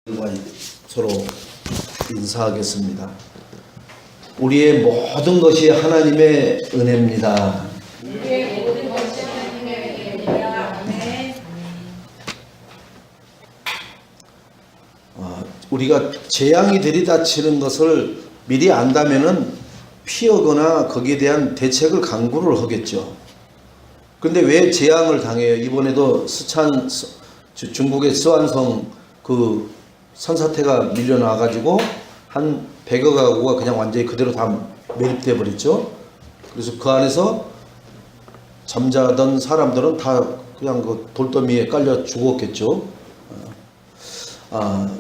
과 서로 인사하겠습니다. 우리의 모든 것이 하나님의 은혜입니다. 우리의 모든 것이 하나님의 은혜입니다. 아멘. 우리가 재앙이 들이닥치는 것을 미리 안다면은 피하거나 거기에 대한 대책을 강구를 하겠죠. 근데 왜 재앙을 당해요? 이번에도 중국의 스촨성 그 산사태가 밀려나 가지고 한 100여 가구가 그냥 완전히 그대로 다 매립돼 버렸죠. 그래서 그 안에서 잠자던 사람들은 다 그냥 그 돌더미에 깔려 죽었겠죠.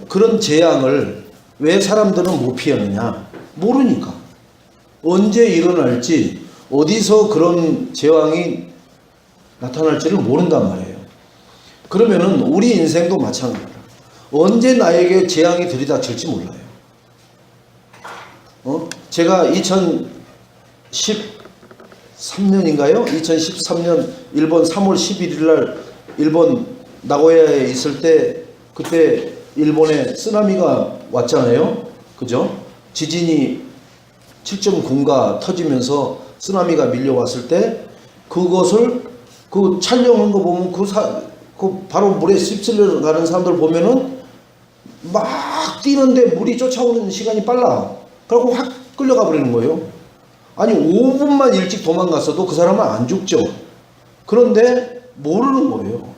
그런 재앙을 왜 사람들은 못 피하느냐? 모르니까. 언제 일어날지, 어디서 그런 재앙이 나타날지를 모른단 말이에요. 그러면은 우리 인생도 마찬가지입니다. 언제 나에게 재앙이 들이닥칠지 몰라요. 제가 2013년인가요? 2013년 일본 3월 11일 날 일본 나고야에 있을 때 그때 일본에 쓰나미가 왔잖아요. 그죠? 지진이 7.9가 터지면서 쓰나미가 밀려왔을 때 그것을 그 촬영한 거 보면 그 바로 물에 휩쓸려 가는 사람들 보면은 막 뛰는데 물이 쫓아오는 시간이 빨라. 그리고 확 끌려가 버리는 거예요. 아니 5분만 일찍 도망갔어도 그 사람은 안 죽죠. 그런데 모르는 거예요.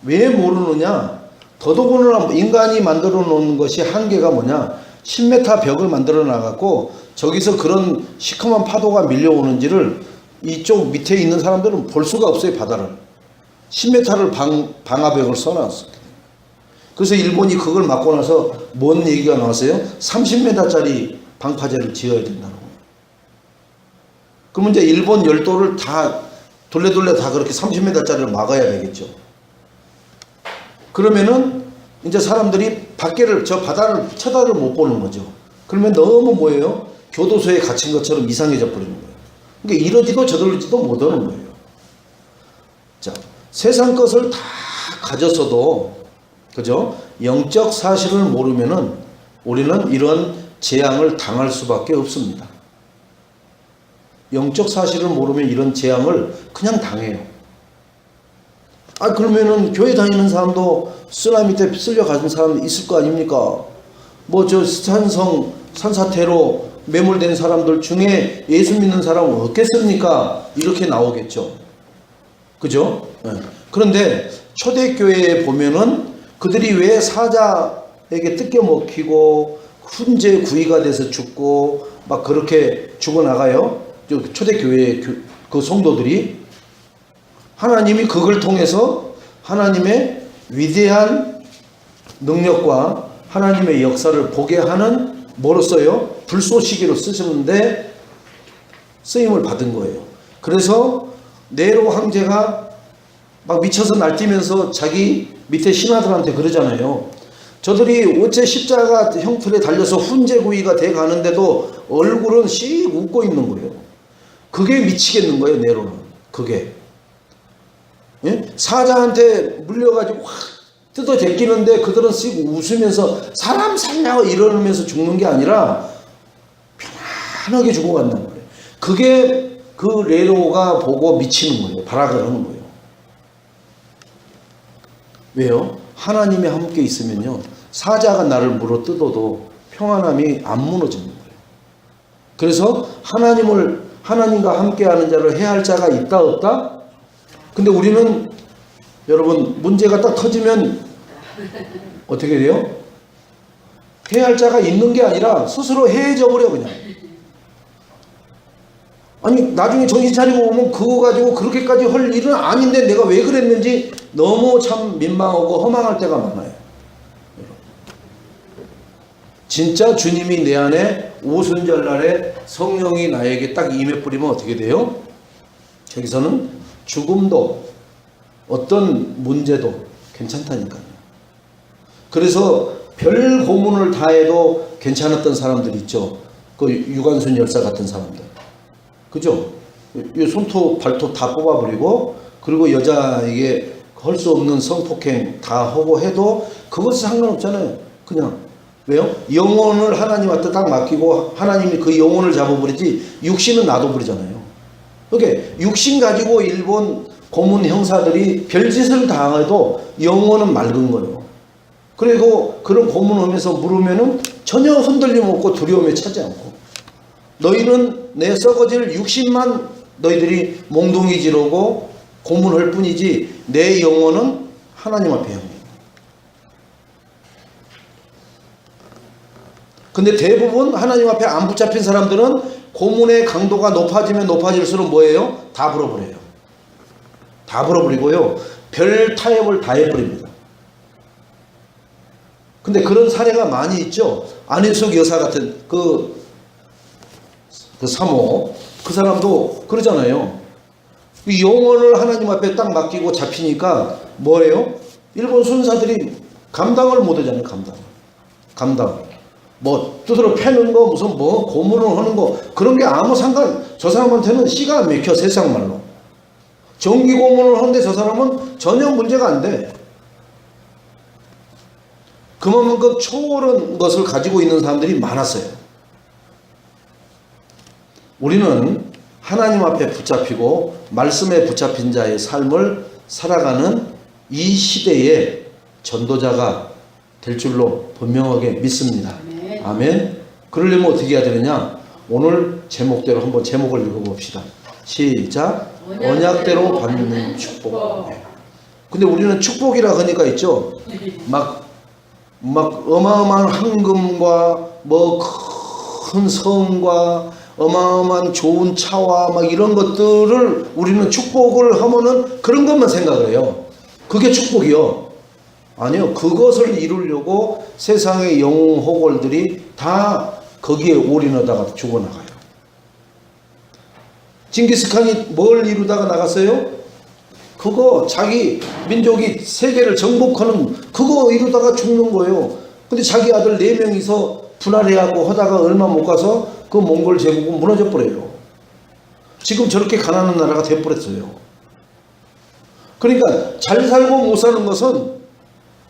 왜 모르느냐? 더더군다나 인간이 만들어 놓은 것이 한계가 뭐냐? 10m 벽을 만들어 놔갖고 저기서 그런 시커먼 파도가 밀려오는지를 이쪽 밑에 있는 사람들은 볼 수가 없어요. 바다를 10m를 방화벽을 써놨어요. 그래서 일본이 그걸 맞고 나서 뭔 얘기가 나왔어요? 30m짜리 방파제를 지어야 된다고. 그러면 이제 일본 열도를 다 돌레 다 그렇게 30m짜리를 막아야 되겠죠. 그러면은 이제 사람들이 저 바다를 쳐다를 못 보는 거죠. 그러면 너무 뭐예요? 교도소에 갇힌 것처럼 이상해져 버리는 거예요. 그러니까 이러지도 저러지도 못하는 거예요. 자, 세상 것을 다 가졌어도 그죠? 영적 사실을 모르면은 우리는 이런 재앙을 당할 수밖에 없습니다. 영적 사실을 모르면 이런 재앙을 그냥 당해요. 그러면은 교회 다니는 사람도 쓰나미 때 쓸려 가는 사람 있을 거 아닙니까? 뭐 저 스촨성 산사태로 매몰된 사람들 중에 예수 믿는 사람은 없겠습니까? 이렇게 나오겠죠. 그죠? 네. 그런데 초대교회에 보면은 그들이 왜 사자에게 뜯겨 먹히고 훈제 구이가 돼서 죽고 막 그렇게 죽어나가요? 초대교회의 그 성도들이 하나님이 그걸 통해서 하나님의 위대한 능력과 하나님의 역사를 보게 하는 뭐로써요? 불쏘시개로 쓰셨는데 쓰임을 받은 거예요. 그래서 네로 황제가 막 미쳐서 날뛰면서 자기 밑에 신하들한테 그러잖아요. 저들이 어째 십자가 형틀에 달려서 훈제구이가 돼 가는데도 얼굴은 씩 웃고 있는 거예요. 그게 미치겠는 거예요. 네로는. 그게. 예? 사자한테 물려가지고 확 뜯어 제끼는데 그들은 씩 웃으면서 사람 살려 이러면서 죽는 게 아니라 편안하게 죽어간단 말이에요. 그게 그 네로가 보고 미치는 거예요. 발악을 하는 거예요. 왜요? 하나님이 함께 있으면요. 사자가 나를 물어 뜯어도 평안함이 안 무너지는 거예요. 그래서 하나님과 함께하는 자를 해할 자가 있다 없다? 근데 우리는 여러분 문제가 딱 터지면 어떻게 돼요? 해할 자가 있는 게 아니라 스스로 해해져 버려 그냥. 아니 나중에 정신 차리고 보면 그거 가지고 그렇게까지 할 일은 아닌데 내가 왜 그랬는지 너무 참 민망하고 허망할 때가 많아요. 진짜 주님이 내 안에 오순절날에 성령이 나에게 딱 임해 뿌리면 어떻게 돼요? 저기서는 죽음도 어떤 문제도 괜찮다니까요. 그래서 별 고문을 다 해도 괜찮았던 사람들 있죠. 그 유관순 열사 같은 사람들. 그죠? 손톱 발톱 다 뽑아버리고 그리고 여자에게 할 수 없는 성폭행 다 하고 해도 그것은 상관없잖아요. 그냥 왜요? 영혼을 하나님한테 딱 맡기고 하나님이 그 영혼을 잡아버리지 육신은 놔둬버리잖아요. 그러니까 육신 가지고 일본 고문 형사들이 별짓을 당해도 영혼은 맑은 거예요. 그리고 그런 고문하면서 물으면은 전혀 흔들림 없고 두려움에 차지 않고, 너희는 내 썩어질 육신만 너희들이 몽둥이 지르고 고문할 뿐이지 내 영혼은 하나님 앞에 향해. 근데 대부분 하나님 앞에 안 붙잡힌 사람들은 고문의 강도가 높아지면 높아질수록 뭐예요? 다 불어버려요. 다 불어버리고요. 별 타협을 다 해버립니다. 근데 그런 사례가 많이 있죠. 안인숙 여사 같은 그 사모, 그 사람도 그러잖아요. 영혼을 하나님 앞에 딱 맡기고 잡히니까 뭐예요? 일본 순사들이 감당을 못하잖아요. 감당. 뭐 두드러 패는 거, 무슨 뭐 고문을 하는 거, 그런 게 아무 저 사람한테는 씨가 안 맥혀. 세상 말로 정기 고문을 하는데 저 사람은 전혀 문제가 안 돼. 그만큼 초월한 것을 가지고 있는 사람들이 많았어요. 우리는 하나님 앞에 붙잡히고 말씀에 붙잡힌 자의 삶을 살아가는 이 시대의 전도자가 될 줄로 분명하게 믿습니다. 아멘. 그러려면 어떻게 해야 되느냐? 오늘 제목대로 한번 제목을 읽어봅시다. 시작. 언약대로 받는 축복. 근데 우리는 축복이라 하니까 있죠. 막 어마어마한 황금과 뭐 큰 성과 어마어마한 좋은 차와 막 이런 것들을 우리는 축복을 하면은 그런 것만 생각을 해요. 그게 축복이요. 아니요. 그것을 이루려고 세상의 영호골들이 다 거기에 올인하다가 죽어나가요. 징기스칸이 뭘 이루다가 나갔어요? 그거 자기 민족이 세계를 정복하는 그거 이루다가 죽는 거예요. 근데 자기 아들 4명이서 분할해하고 하다가 얼마 못 가서 그 몽골 제국은 무너져 버려요. 지금 저렇게 가난한 나라가 돼버렸어요. 그러니까 잘 살고 못 사는 것은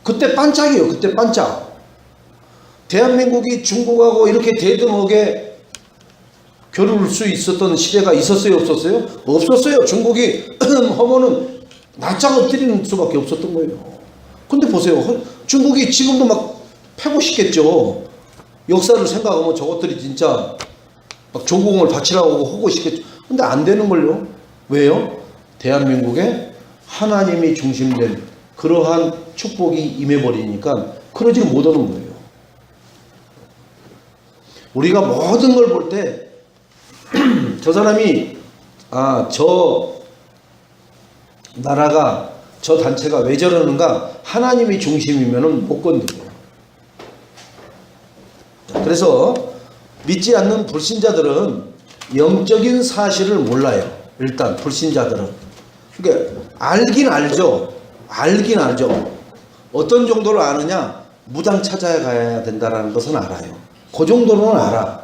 그때 반짝이에요. 그때 반짝. 대한민국이 중국하고 이렇게 대등하게 겨룰 수 있었던 시대가 있었어요? 없었어요? 없었어요. 중국이 하면은 낯짝 엎드리는 수밖에 없었던 거예요. 근데 보세요. 중국이 지금도 막 패고 싶겠죠. 역사를 생각하면 저것들이 진짜 막 조공을 바치라고 하고 싶겠죠. 근데 안 되는 걸요. 왜요? 대한민국에 하나님이 중심된 그러한 축복이 임해버리니까 그러지 못하는 거예요. 우리가 모든 걸 볼 때 저 사람이 저 나라가 저 단체가 왜 저러는가, 하나님이 중심이면은 못 건드려요. 그래서 믿지 않는 불신자들은 영적인 사실을 몰라요. 일단 불신자들은. 그러니까 알긴 알죠. 어떤 정도로 아느냐? 무당 찾아가야 된다라는 것은 알아요. 그 정도는 알아.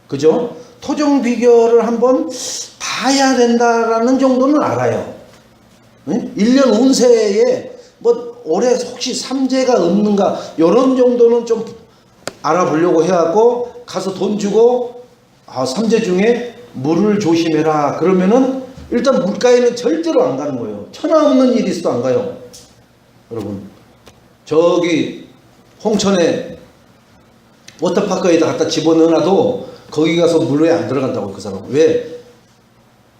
그죠? 토종 비결을 한번 봐야 된다라는 정도는 알아요. 응? 1년 운세에 뭐 올해 혹시 삼재가 없는가 이런 정도는 좀 알아보려고 해갖고 가서 돈 주고 삼재 중에 물을 조심해라 그러면은 일단 물가에는 절대로 안 가는 거예요. 천하 없는 일이 있어도 안 가요. 여러분 저기 홍천에 워터파크에다 갖다 집어넣어놔도 거기 가서 물에 안 들어간다고. 그 사람 왜?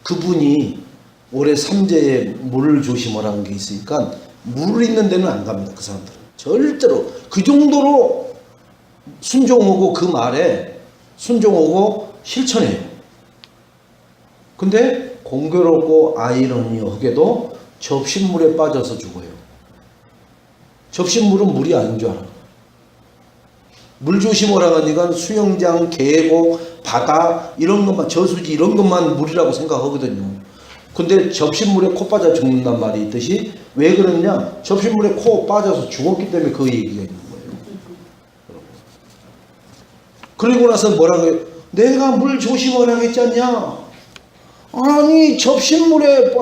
그분이 올해 삼재에 물을 조심하라는 게 있으니까 물 있는 데는 안 갑니다. 그 사람들은 절대로. 그 정도로 순종하고 그 말에 순종하고 실천해요. 근데 공교롭고 아이러니하게도 접신물에 빠져서 죽어요. 접신물은 물이 아닌 줄 알아. 물 조심하라고 하니까 수영장, 계곡, 바다 이런 것만, 저수지 이런 것만 물이라고 생각하거든요. 근데 접신물에 코 빠져 죽는단 말이 있듯이 왜 그러냐? 접신물에 코 빠져서 죽었기 때문에 그 얘기가 있는 거예요. 그리고 나서 뭐라고 해요? 내가 물 조심하라고 했지 않냐? 아니 접신물은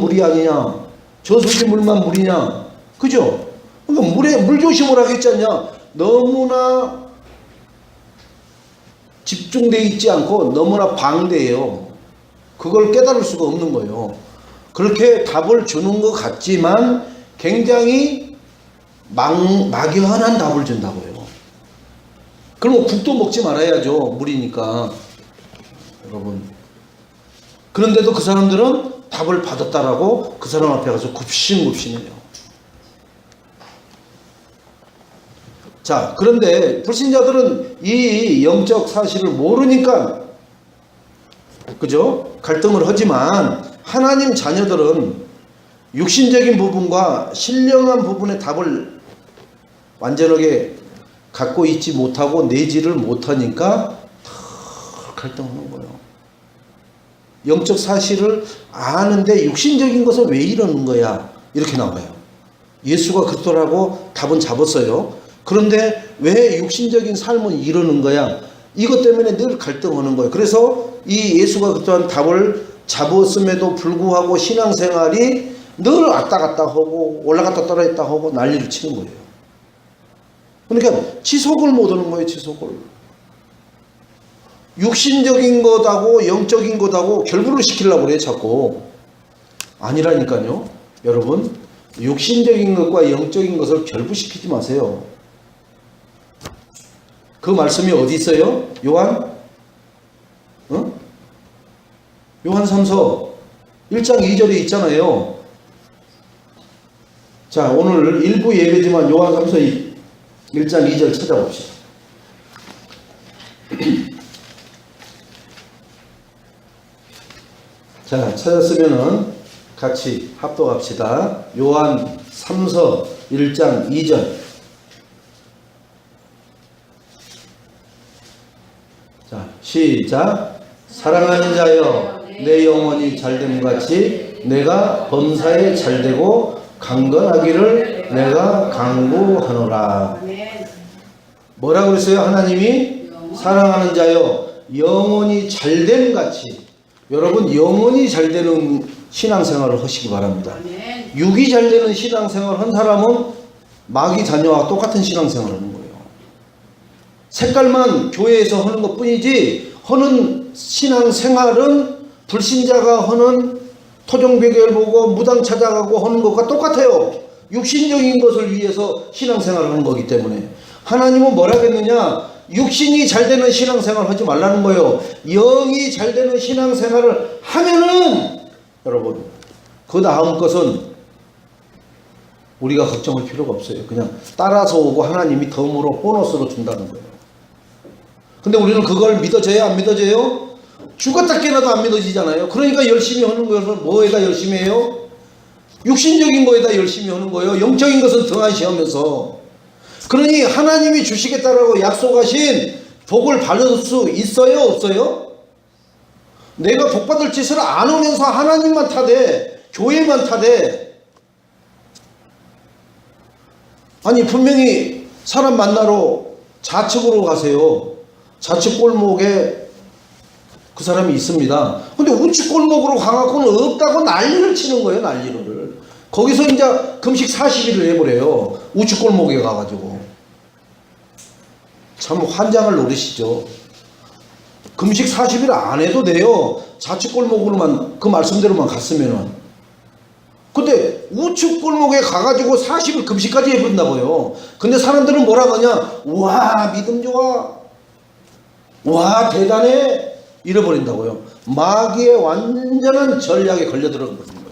물이 아니냐? 저수지 물만 물이냐? 그죠? 그러니까 물 조심을 하겠지 않냐? 너무나 집중되어 있지 않고 너무나 방대해요. 그걸 깨달을 수가 없는 거예요. 그렇게 답을 주는 것 같지만 굉장히 막연한 답을 준다고요. 그러면 국도 먹지 말아야죠. 물이니까. 여러분. 그런데도 그 사람들은 답을 받았다라고 그 사람 앞에 가서 굽신굽신해요. 자, 그런데 불신자들은 이 영적 사실을 모르니까, 그죠? 갈등을 하지만 하나님 자녀들은 육신적인 부분과 신령한 부분의 답을 완전하게 갖고 있지 못하고 내지를 못하니까 다 갈등하는 거예요. 영적 사실을 아는데 육신적인 것은 왜 이러는 거야? 이렇게 나와요. 예수가 그리스도라고 답은 잡았어요. 그런데 왜 육신적인 삶은 이러는 거야? 이것 때문에 늘 갈등하는 거예요. 그래서 이 예수가 그리스도한 답을 잡았음에도 불구하고 신앙생활이 늘 왔다 갔다 하고 올라갔다 떨어졌다 하고 난리를 치는 거예요. 그러니까 지속을 못 하는 거예요. 지속을. 육신적인 것하고 영적인 것하고 결부를 시키려고 그래요. 자꾸. 아니라니까요. 여러분, 육신적인 것과 영적인 것을 결부시키지 마세요. 그 말씀이 어디 있어요? 요한 3서 1장 2절에 있잖아요. 자, 오늘 일부 예배지만 요한 3서 1장 2절 찾아봅시다. 자, 찾았으면은 같이 합독합시다. 요한 3서 1장 2절. 자, 시작. 사랑하는 자여, 내 영혼이 잘됨같이 내가 범사에 잘되고 강건하기를 내가 강구하노라. 뭐라고 그랬어요? 하나님이 사랑하는 자여, 영혼이 잘됨같이. 여러분, 영혼이 잘되는 신앙생활을 하시기 바랍니다. 육이 잘되는 신앙생활을 한 사람은 마귀 자녀와 똑같은 신앙생활을 하는 거예요. 색깔만 교회에서 하는 것 뿐이지 하는 신앙생활은 불신자가 하는 토종배교를 보고 무당 찾아가고 하는 것과 똑같아요. 육신적인 것을 위해서 신앙생활을 하는 거기 때문에. 하나님은 뭐라 했느냐? 육신이 잘 되는 신앙생활을 하지 말라는 거예요. 영이 잘 되는 신앙생활을 하면은 여러분, 그 다음 것은 우리가 걱정할 필요가 없어요. 그냥 따라서 오고 하나님이 덤으로 보너스로 준다는 거예요. 근데 우리는 그걸 믿어져요? 안 믿어져요? 죽었다 깨나도 안 믿어지잖아요. 그러니까 열심히 하는 거예요. 뭐에다 열심히 해요? 육신적인 거에다 열심히 하는 거예요. 영적인 것은 등한시하면서. 그러니 하나님이 주시겠다라고 약속하신 복을 받을 수 있어요? 없어요? 내가 복 받을 짓을 안 하면서 하나님만 탓해, 교회만 탓해. 아니, 분명히 사람 만나러 좌측으로 가세요. 좌측 골목에 그 사람이 있습니다. 근데 우측 골목으로 가갖고는 없다고 난리를 치는 거예요. 난리를. 거기서 이제 금식 40일을 해버려요. 우측 골목에 가가지고. 참 환장을 노리시죠. 금식 40일 안 해도 돼요. 좌측 골목으로만 그 말씀대로만 갔으면은. 근데 우측 골목에 가가지고 40일 금식까지 해본다고요. 근데 사람들은 뭐라고 하냐? 와, 믿음 좋아. 와, 대단해. 잃어버린다고요. 마귀의 완전한 전략에 걸려들어간 거예요.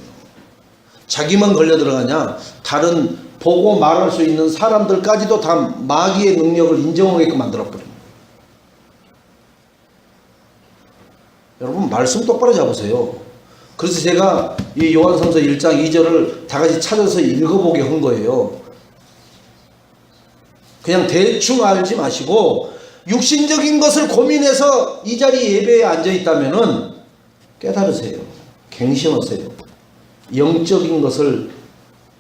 자기만 걸려들어가냐? 다른 보고 말할 수 있는 사람들까지도 다 마귀의 능력을 인정하게끔 만들어버립니다. 여러분, 말씀 똑바로 잡으세요. 그래서 제가 이 요한삼서 1장 2절을 다 같이 찾아서 읽어보게 한 거예요. 그냥 대충 알지 마시고 육신적인 것을 고민해서 이 자리 예배에 앉아있다면은 깨달으세요. 갱신하세요. 영적인 것을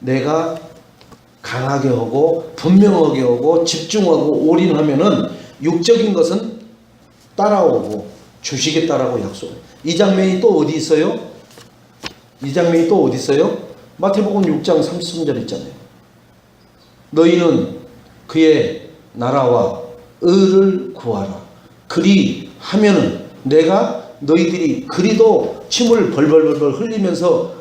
내가 강하게 하고 분명하게 하고 집중하고 올인하면은 육적인 것은 따라오고 주시겠다라고 약속해요. 이 장면이 또 어디 있어요? 이 장면이 또 어디 있어요? 마태복음 6장 33절 있잖아요. 너희는 그의 나라와 의를 구하라. 그리 하면은 내가 너희들이 그리도 침을 벌벌벌 흘리면서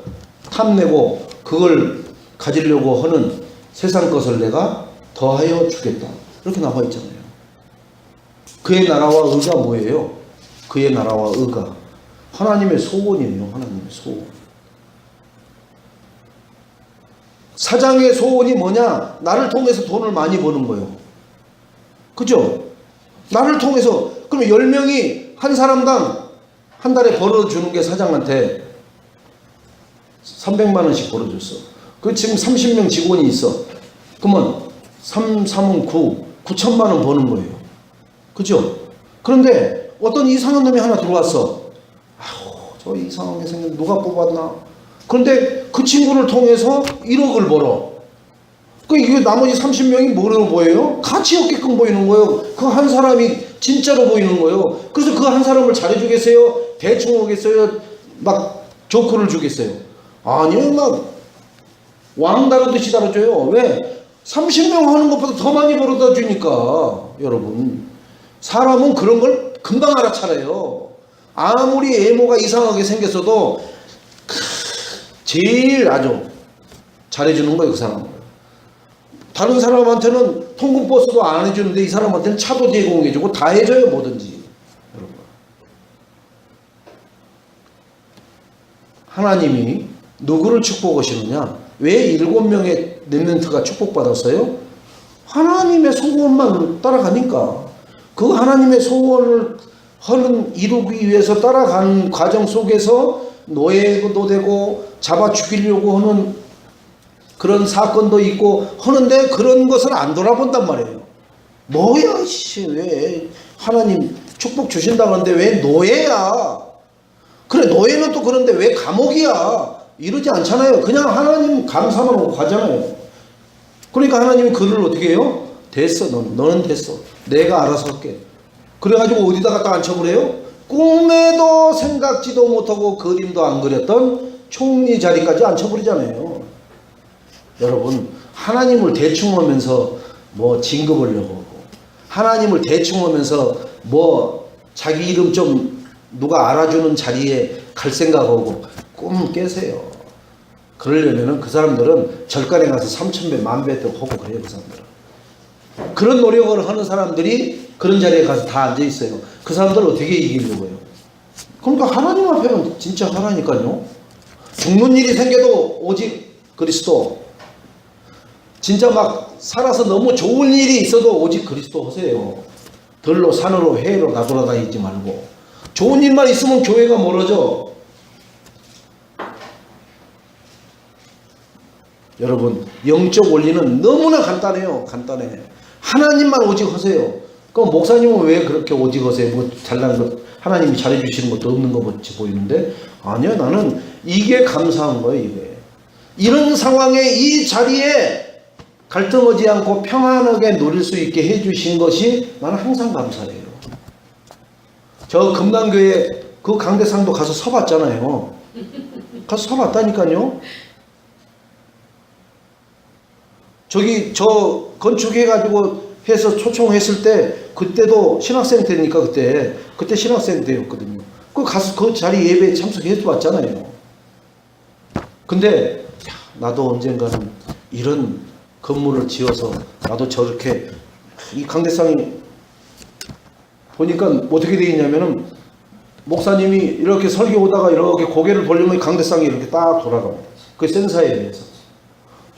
탐내고 그걸 가지려고 하는 세상 것을 내가 더하여 주겠다. 이렇게 나와 있잖아요. 그의 나라와 의가 뭐예요? 그의 나라와 의가 하나님의 소원이에요. 하나님의 소원. 사장의 소원이 뭐냐? 나를 통해서 돈을 많이 버는 거예요. 그죠? 나를 통해서. 그럼 10명이 한 사람당 한 달에 벌어주는 게 사장한테 300만 원씩 벌어줬어. 그 지금 30명 직원이 있어. 그러면 3, 3은 9, 9천만 원 버는 거예요. 그죠? 그런데 어떤 이상한 놈이 하나 들어왔어. 아휴, 저 이상하게 생긴 누가 뽑았나? 그런데 그 친구를 통해서 1억을 벌어. 그 이게 나머지 30명이 뭐라고 보여요? 가치 없게끔 보이는 거예요. 그 한 사람이 진짜로 보이는 거예요. 그래서 그 한 사람을 잘해주겠어요? 대충 오겠어요? 막 조커를 주겠어요? 아니요, 막 왕 다루듯이 다뤄줘요. 왜? 30명 하는 것보다 더 많이 벌어다 주니까. 여러분, 사람은 그런 걸 금방 알아차려요. 아무리 외모가 이상하게 생겼어도 제일 아주 잘해주는 거예요, 그 사람은. 다른 사람한테는 통근버스도 안 해주는데 이 사람한테는 차도 제공해주고 다 해줘요, 뭐든지. 여러분, 하나님이 누구를 축복하시느냐? 왜 7명의 렘넌트가 축복받았어요? 하나님의 소원만 따라가니까. 그 하나님의 소원을 이루기 위해서 따라가는 과정 속에서 노예도 되고 잡아 죽이려고 하는 그런 사건도 있고 하는데 그런 것을 안 돌아본단 말이에요. 뭐야, 씨, 왜 하나님 축복 주신다고 하는데 왜 노예야? 그래, 노예는 또 그런데 왜 감옥이야? 이러지 않잖아요. 그냥 하나님 감사만 하고 가잖아요. 그러니까 하나님이 그를 어떻게 해요? 됐어, 너는 됐어. 내가 알아서 할게. 그래가지고 어디다 갖다 앉혀버려요? 꿈에도 생각지도 못하고 그림도 안 그렸던 총리 자리까지 앉혀버리잖아요. 여러분, 하나님을 대충 하면서 뭐 진급하려고 하고, 하나님을 대충 하면서 뭐 자기 이름 좀 누가 알아주는 자리에 갈 생각하고 꿈 깨세요. 그러려면은 그 사람들은 절간에 가서 3,000배, 10,000배 하고 그래요, 그 사람들은. 그런 노력을 하는 사람들이 그런 자리에 가서 다 앉아 있어요. 그 사람들 어떻게 이기려고 해요? 그러니까 하나님 앞에는 진짜 하라니까요. 죽는 일이 생겨도 오직 그리스도. 진짜 막 살아서 너무 좋은 일이 있어도 오직 그리스도 하세요. 들로 산으로 해로 나돌아다니지 말고. 좋은 일만 있으면 교회가 멀어져. 여러분, 영적 원리는 너무나 간단해요. 간단해. 하나님만 오직 하세요. 그럼 목사님은 왜 그렇게 오직 하세요? 뭐 잘난 것, 하나님이 잘해주시는 것도 없는 것 같이 보이는데, 아니요, 나는 이게 감사한 거예요. 이게. 이런 상황에 이 자리에 갈등하지 않고 평안하게 누릴 수 있게 해주신 것이 나는 항상 감사해요. 저 금남교회 그 강대상도 가서 서봤잖아요. 가서 서봤다니까요. 저기 저 건축해가지고 해서 초청했을 때 그때도 신학생 때니까 그때 신학생 때였거든요. 그 가서 그 자리 예배에 참석해서 왔잖아요. 근데 나도 언젠가는 이런 건물을 지어서 나도 저렇게 이 강대상이 보니까 어떻게 되어 있냐면은 목사님이 이렇게 설교 오다가 이렇게 고개를 돌리면 강대상이 이렇게 딱 돌아갑니다. 그게 센서에 의해서.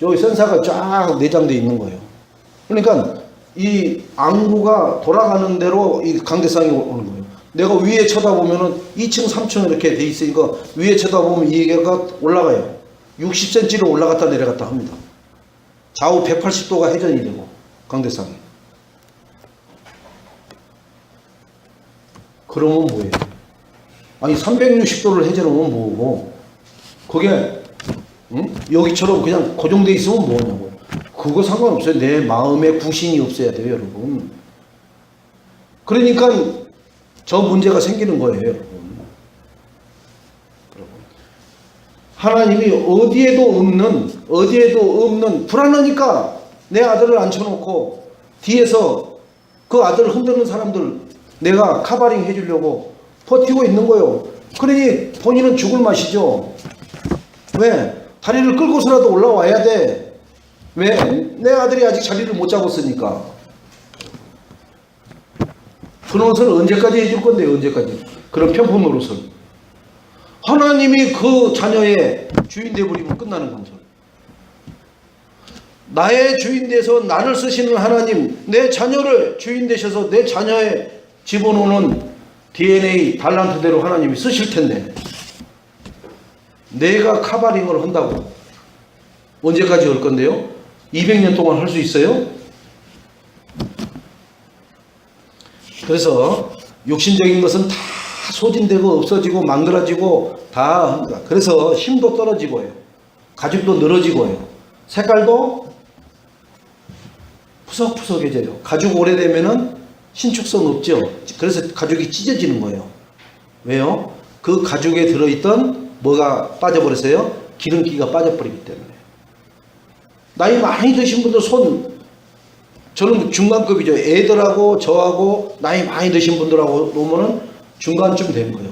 여기 센서가 쫙 내장되어 있는 거예요. 그러니까 이 안구가 돌아가는 대로 이 강대상이 오는 거예요. 내가 위에 쳐다보면은 2층, 3층 이렇게 돼 있으니까 위에 쳐다보면 이게가 올라가요. 60cm로 올라갔다 내려갔다 합니다. 좌우 180도가 회전이 되고 강대상이. 그러면 뭐예요? 아니 360도를 회전하면 뭐고 그게 여기처럼 그냥 고정돼 있으면 뭐냐고요. 그거 상관없어요. 내 마음에 구신이 없어야 돼요, 여러분. 그러니까 저 문제가 생기는 거예요, 여러분. 하나님이 어디에도 없는 불안하니까 내 아들을 앉혀놓고 뒤에서 그 아들을 흔드는 사람들 내가 카바링 해주려고 버티고 있는 거예요. 그러니 본인은 죽을 맛이죠. 왜? 다리를 끌고서라도 올라와야 돼. 왜? 내 아들이 아직 자리를 못 잡았으니까. 그 노릇을 언제까지 해줄 건데요? 언제까지? 그런 편법 노릇을. 하나님이 그 자녀의 주인 되어버리면 끝나는 건죠. 나의 주인 돼서 나를 쓰시는 하나님, 내 자녀를 주인 되셔서 내 자녀에 집어넣는 DNA 달란트대로 하나님이 쓰실 텐데 내가 카바링을 한다고 언제까지 할 건데요? 200년 동안 할 수 있어요? 그래서 육신적인 것은 다 소진되고 없어지고 망가지고 다 합니다. 그래서 힘도 떨어지고 해요. 가죽도 늘어지고 해요. 색깔도 푸석푸석해져요. 가죽 오래되면은 신축성 없죠. 그래서 가죽이 찢어지는 거예요. 왜요? 그 가죽에 들어있던 뭐가 빠져버렸어요? 기름기가 빠져버리기 때문에. 나이 많이 드신 분들 저는 중간급이죠. 애들하고 저하고 나이 많이 드신 분들하고 놓으면은 중간쯤 되는 거예요.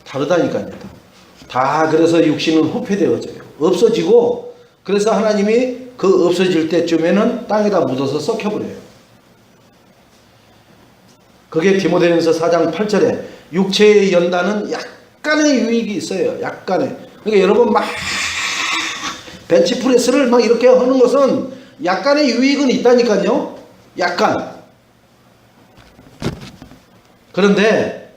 다르다니까요. 다 그래서 육신은 후패되어져요. 없어지고 그래서 하나님이 그 없어질 때쯤에는 땅에다 묻어서 썩혀버려요. 그게 디모데전서 4장 8절에 육체의 연단은 약간의 유익이 있어요. 약간의. 그러니까 여러분 막 벤치프레스를 막 이렇게 하는 것은 약간의 유익은 있다니까요. 약간. 그런데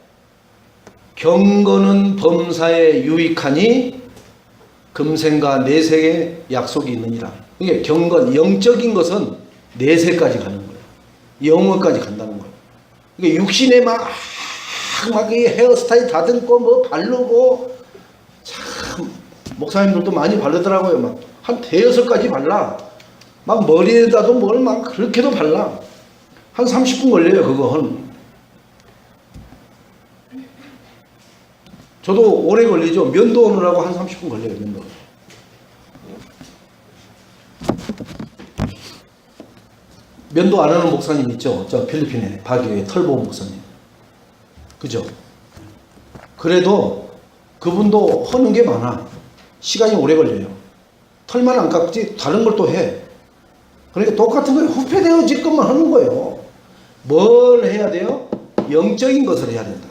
경건은 범사에 유익하니 금생과 내세의 약속이 있느니라. 이게 경건, 영적인 것은 내세까지 가는 거예요. 영어까지 간다는 거예요. 이게 육신에 막 이 헤어스타일 다듬고 뭐 바르고 참 목사님들도 많이 바르더라고요. 막 한 대여섯 가지 발라. 막 머리에다도 뭘 막 그렇게도 발라. 한 30분 걸려요. 그거 저도 오래 걸리죠. 면도 오느라고 한 30분 걸려요. 면도. 면도 안 하는 목사님 있죠. 저 필리핀에 바교의 털보 목사님. 그죠? 그래도 그분도 하는 게 많아. 시간이 오래 걸려요. 털만 안 깎지 다른 걸 또 해. 그러니까 똑같은 거예요. 후패되어질 것만 하는 거예요. 뭘 해야 돼요? 영적인 것을 해야 된다.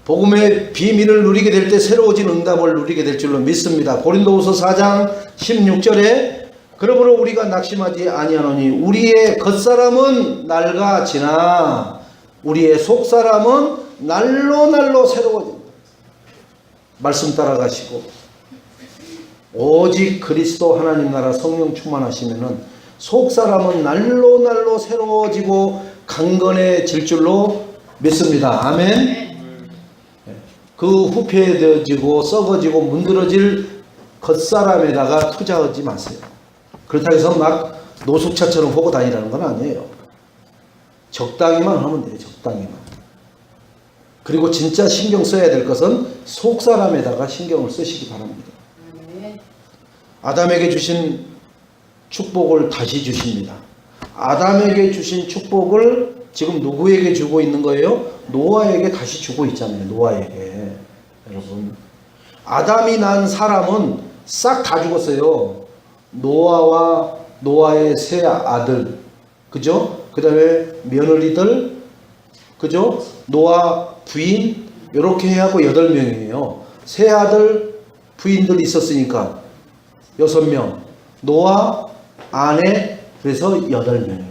복음의 비밀을 누리게 될 때 새로워진 응답을 누리게 될 줄로 믿습니다. 고린도후서 4장 16절에 그러므로 우리가 낙심하지 아니하노니 우리의 겉사람은 낡아지나 우리의 속사람은 날로 새로워진다. 말씀 따라가시고 오직 그리스도 하나님 나라 성령 충만하시면은 속사람은 날로 새로워지고 강건해질 줄로 믿습니다. 아멘. 그 후패되어지고 썩어지고 문드러질 겉사람에다가 투자하지 마세요. 그렇다고 해서 막 노숙자처럼 보고 다니라는 건 아니에요. 적당히만 하면 돼요. 적당히만. 그리고 진짜 신경 써야 될 것은 속사람에다가 신경을 쓰시기 바랍니다. 아담에게 주신 축복을 다시 주십니다. 아담에게 주신 축복을 지금 누구에게 주고 있는 거예요? 노아에게 다시 주고 있잖아요. 노아에게. 여러분, 아담이 난 사람은 싹 다 죽었어요. 노아와 노아의 세 아들, 그죠? 그 다음에 며느리들, 그죠? 노아 부인, 이렇게 하고 8명이에요. 세 아들 부인들이 있었으니까 6명, 노아 아내, 그래서 8명인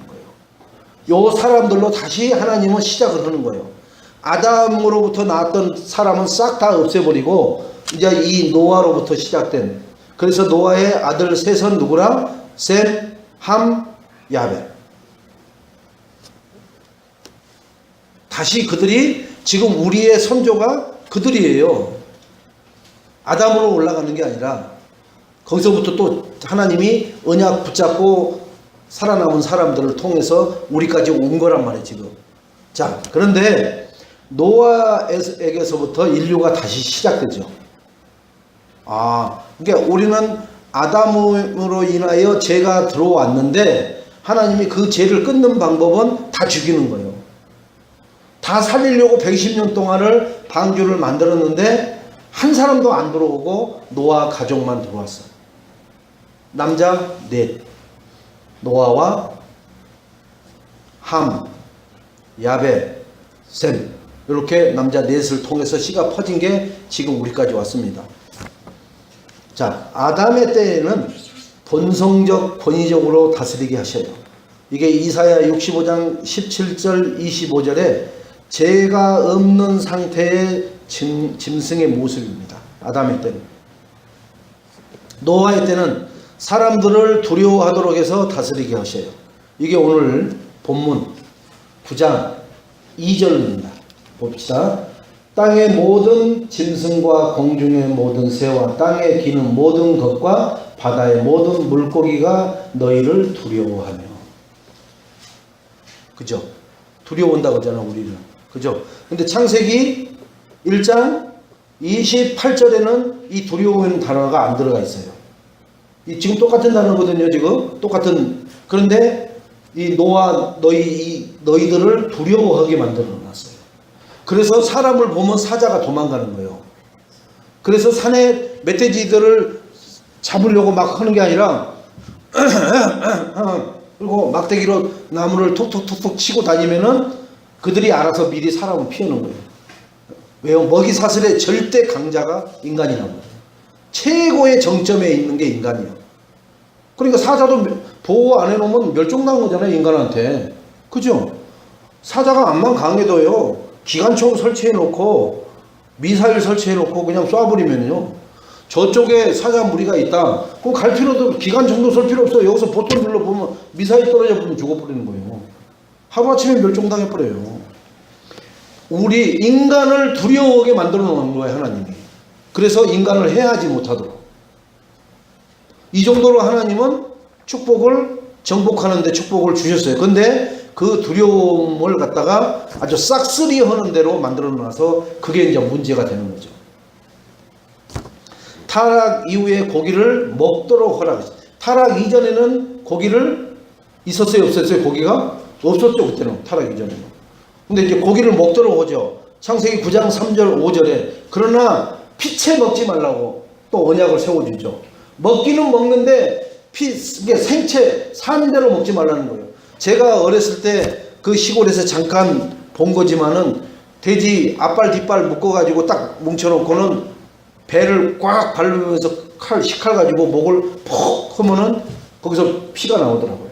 거예요. 요 사람들로 다시 하나님은 시작을 하는 거예요. 아담으로부터 나왔던 사람은 싹 다 없애버리고 이제 이 노아로부터 시작된, 그래서 노아의 아들 셋은 누구랑? 셈, 함, 야벳. 다시 그들이 지금 우리의 선조가 그들이에요. 아담으로 올라가는 게 아니라 거기서부터 또 하나님이 언약 붙잡고 살아남은 사람들을 통해서 우리까지 온 거란 말이에요 지금. 자, 그런데 노아에게서부터 인류가 다시 시작되죠. 그러니까 우리는 아담으로 인하여 죄가 들어왔는데 하나님이 그 죄를 끊는 방법은 다 죽이는 거예요. 다 살리려고 120년 동안을 방주를 만들었는데 한 사람도 안 들어오고 노아 가족만 들어왔어요. 남자 넷, 노아와 함, 야벳, 셈, 이렇게 남자 넷을 통해서 씨가 퍼진 게 지금 우리까지 왔습니다. 자, 아담의 때에는 본성적, 권위적으로 다스리게 하셔요. 이게 이사야 65장 17절 25절에 죄가 없는 상태의 짐승의 모습입니다. 아담의 때는. 노아의 때는 사람들을 두려워하도록 해서 다스리게 하셔요. 이게 오늘 본문 9장 2절입니다. 봅시다. 땅의 모든 짐승과 공중의 모든 새와 땅에 기는 모든 것과 바다의 모든 물고기가 너희를 두려워하며. 그죠? 두려워한다 그러잖아 우리는. 그죠? 근데 창세기 1장 28절에는 이 두려워하는 단어가 안 들어가 있어요. 이 지금 똑같은 단어거든요. 지금 똑같은. 그런데 이 노아 너희들을 두려워하게 만들어 놨어요. 그래서 사람을 보면 사자가 도망가는 거예요. 그래서 산에 멧돼지들을 잡으려고 막 하는 게 아니라 그리고 막대기로 나무를 톡톡톡톡 치고 다니면은 그들이 알아서 미리 사람을 피하는 거예요. 왜요? 먹이 사슬의 절대 강자가 인간이란 말이에요. 최고의 정점에 있는 게 인간이에요. 그러니까 사자도 보호 안 해놓으면 멸종당한 거잖아요, 인간한테. 그죠? 사자가 암만 강해도요, 기관총 설치해놓고 미사일 설치해놓고 그냥 쏴버리면요, 저쪽에 사자 무리가 있다. 그럼 갈 필요도, 기관총도 쏠 필요 없어요. 여기서 보통 눌러보면 미사일 떨어져 보면 죽어버리는 거예요. 하루아침에 멸종당해버려요. 우리 인간을 두려워하게 만들어 놓은 거예요, 하나님이. 그래서 인간을 해하지 못하도록. 이 정도로 하나님은 축복을 정복하는 데 축복을 주셨어요. 근데 그 두려움을 갖다가 아주 싹쓸이 하는 대로 만들어 놔서 그게 이제 문제가 되는 거죠. 타락 이후에 고기를 먹도록 허락했어요. 타락 이전에는 고기를 있었어요, 없었어요? 고기가 없었죠, 그때는. 타락 이전에는. 근데 이제 고기를 먹도록 하죠. 창세기 9장 3절 5절에. 그러나 피채 먹지 말라고 또 언약을 세워주죠. 먹기는 먹는데 이게 생채 산대로 먹지 말라는 거예요. 제가 어렸을 때 그 시골에서 잠깐 본 거지만은 돼지 앞발 뒷발 묶어가지고 딱 뭉쳐놓고는 배를 꽉 밟으면서 식칼 가지고 목을 퍽 하면은 거기서 피가 나오더라고요.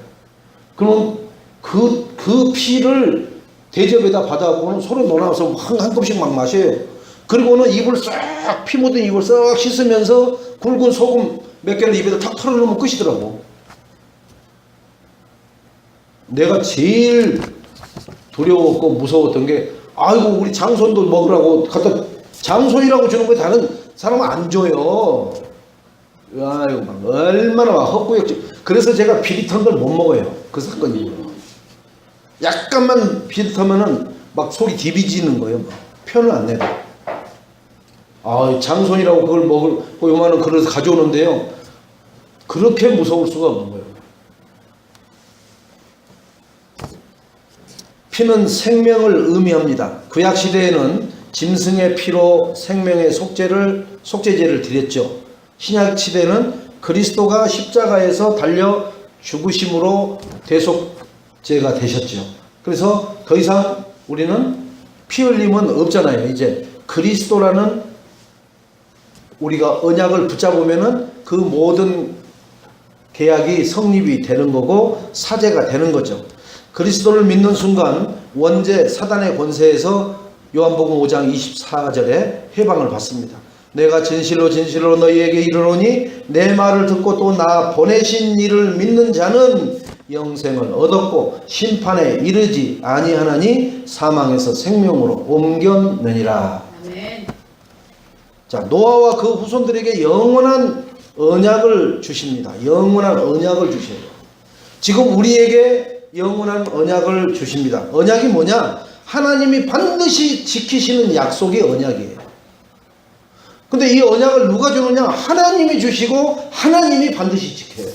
그러면 그 피를 대접에다 받아갖고는 서로 넣어놔서 한 컵씩 막 마셔요. 그리고는 입을 싹, 피 묻은 입을 싹 씻으면서 굵은 소금 몇 개를 입에다 탁 털어놓으면 끝이더라고. 내가 제일 두려웠고 무서웠던 게, 아이고 우리 장손도 먹으라고 갖다 장손이라고 주는 거에 다른 사람은 안 줘요. 아이고 막 얼마나 막 헛구역질. 그래서 제가 비릿한 걸 못 먹어요. 그 사건 이후로. 약간만 비릿하면은 막 속이 디비지는 거예요. 막. 편을 안 내도. 장손이라고 그걸 먹을 요만한 그릇 가져오는데요, 그렇게 무서울 수가 없는 거예요. 피는 생명을 의미합니다. 구약 시대에는 짐승의 피로 생명의 속죄제를 드렸죠. 신약 시대는 그리스도가 십자가에서 달려 죽으심으로 대속제가 되셨죠. 그래서 더 이상 우리는 피 흘림은 없잖아요. 이제 그리스도라는 우리가 언약을 붙잡으면은 그 모든 계약이 성립이 되는 거고 사제가 되는 거죠. 그리스도를 믿는 순간 원죄 사단의 권세에서 요한복음 5장 24절에 해방을 받습니다. 내가 진실로 진실로 너희에게 이르노니 내 말을 듣고 또 나 보내신 이를 믿는 자는 영생을 얻었고 심판에 이르지 아니하나니 사망에서 생명으로 옮겼느니라. 아멘. 자, 노아와 그 후손들에게 영원한 언약을 주십니다. 영원한 언약을 주셔요. 지금 우리에게 영원한 언약을 주십니다. 언약이 뭐냐? 하나님이 반드시 지키시는 약속의 언약이에요. 근데 이 언약을 누가 주느냐? 하나님이 주시고 하나님이 반드시 지켜요.